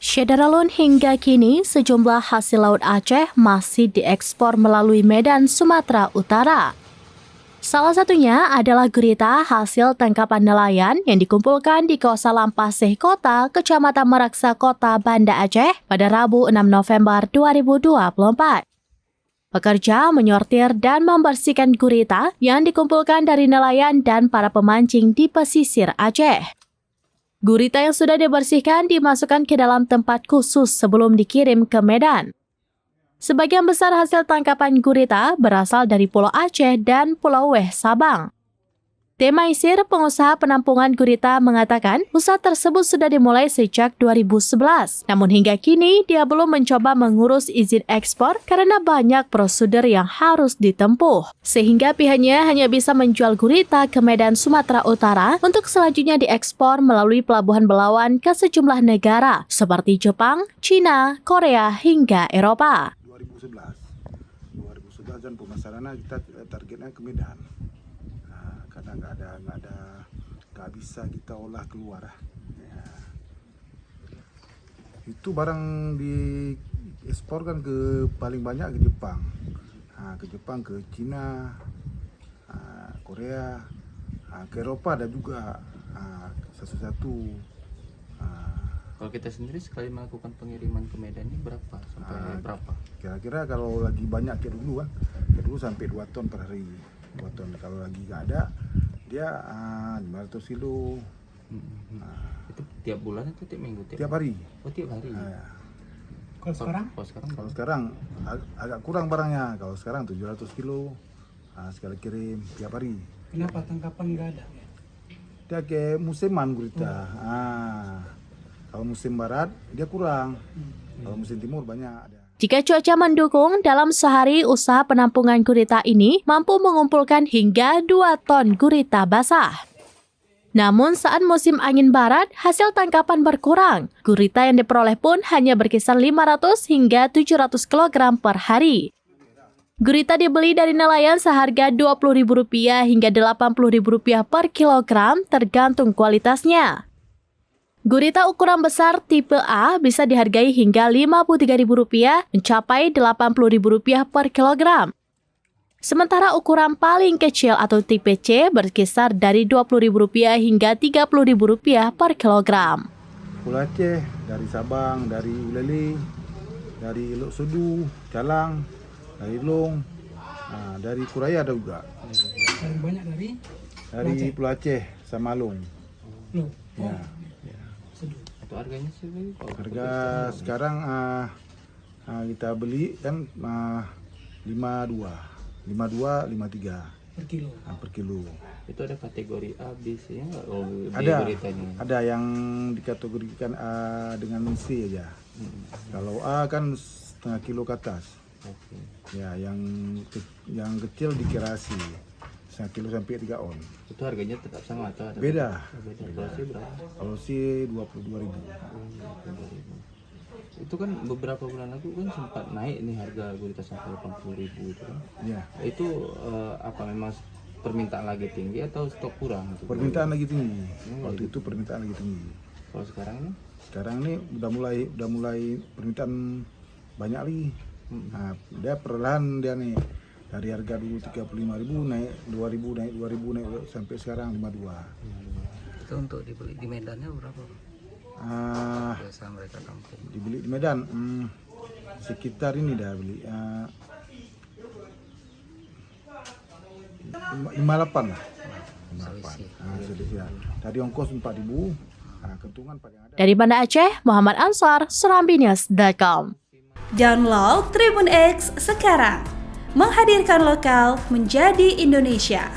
Syadaralun hingga kini sejumlah hasil laut Aceh masih diekspor melalui Medan, Sumatera Utara. Salah satunya adalah gurita hasil tangkapan nelayan yang dikumpulkan di kawasan Lampaseh Kota, Kecamatan Meraksa Kota, Banda Aceh pada Rabu 6 November 2024. Pekerja menyortir dan membersihkan gurita yang dikumpulkan dari nelayan dan para pemancing di pesisir Aceh. Gurita yang sudah dibersihkan dimasukkan ke dalam tempat khusus sebelum dikirim ke Medan. Sebagian besar hasil tangkapan gurita berasal dari Pulau Aceh dan Pulau Weh Sabang. Temaisir, pengusaha penampungan gurita, mengatakan usaha tersebut sudah dimulai sejak 2011. Namun hingga kini dia belum mencoba mengurus izin ekspor karena banyak prosedur yang harus ditempuh. Sehingga pihaknya hanya bisa menjual gurita ke Medan, Sumatera Utara untuk selanjutnya diekspor melalui Pelabuhan Belawan ke sejumlah negara seperti Jepang, China, Korea, hingga Eropa. 2011 dan pemasarannya kita targetnya ke Medan. Karena nggak bisa kita olah keluar. Ya. Itu barang diekspor kan ke paling banyak ke Jepang, ke China, Korea, ke Eropa ada juga satu-satu. Kalau kita sendiri sekali melakukan pengiriman ke Medan ini berapa sampai berapa? Kira-kira kalau lagi banyak kayak dulu sampai 2 ton per hari. 2 ton. Kalau lagi nggak ada dia 500 kilo. Itu tiap bulan atau tiap minggu? Tiap hari. Oh, tiap hari. Kalau sekarang agak kurang barangnya. Kalau sekarang 700 kilo sekali kirim tiap hari. Kenapa tangkapan nggak ada? Dia kayak musiman gurita. Kalau musim barat dia kurang. Kalau musim timur banyak ada. Jika cuaca mendukung, dalam sehari usaha penampungan gurita ini mampu mengumpulkan hingga 2 ton gurita basah. Namun saat musim angin barat, hasil tangkapan berkurang. Gurita yang diperoleh pun hanya berkisar 500 hingga 700 kg per hari. Gurita dibeli dari nelayan seharga Rp20.000 hingga Rp80.000 per kilogram tergantung kualitasnya. Gurita ukuran besar tipe A bisa dihargai hingga Rp53.000 mencapai Rp80.000 per kilogram. Sementara ukuran paling kecil atau tipe C berkisar dari Rp20.000 hingga Rp30.000 per kilogram. Pulau Aceh, dari Sabang, dari Ulele, dari Lok Sedu, Calang, dari Long, dari Kuraya ada juga. Paling banyak dari Pulau Aceh sama Long. Ya. Itu harganya sih? Harga sekarang kita beli kan 52, 53 per kilo. Per kilo. Itu ada kategori A, B, C nggak? Ada yang dikategorikan A dengan C aja. Kalau A kan setengah kilo ke atas. Ya, yang kecil dikirasi setengah kilo sampai 3 on. Itu harganya tetap sama atau ada? Beda. Kalau C berapa? Kalau C 22.000. Itu kan beberapa bulan lalu kan sempat naik nih harga gurita sampai 80.000 itu kan. Ya. Itu apa memang permintaan lagi tinggi atau stok kurang? Permintaan lagi tinggi. Waktu itu permintaan lagi tinggi. Kalau sekarang ini? Sekarang ini udah mulai permintaan banyak lagi. Dia perlahan dia nih dari harga dulu 35.000 naik 2.000 naik 2.000 naik sampai sekarang 52. Itu untuk dibeli di Medannya berapa? Biasa mereka tampung. Dibeli di Medan sekitar ini dah beli 58 lah. 58. Tadi ongkos 4.000. Kentungan paling ada. Dari Banda Aceh, Muhammad Ansar, serambinews.com. Download Tribun X sekarang. Menghadirkan lokal menjadi Indonesia.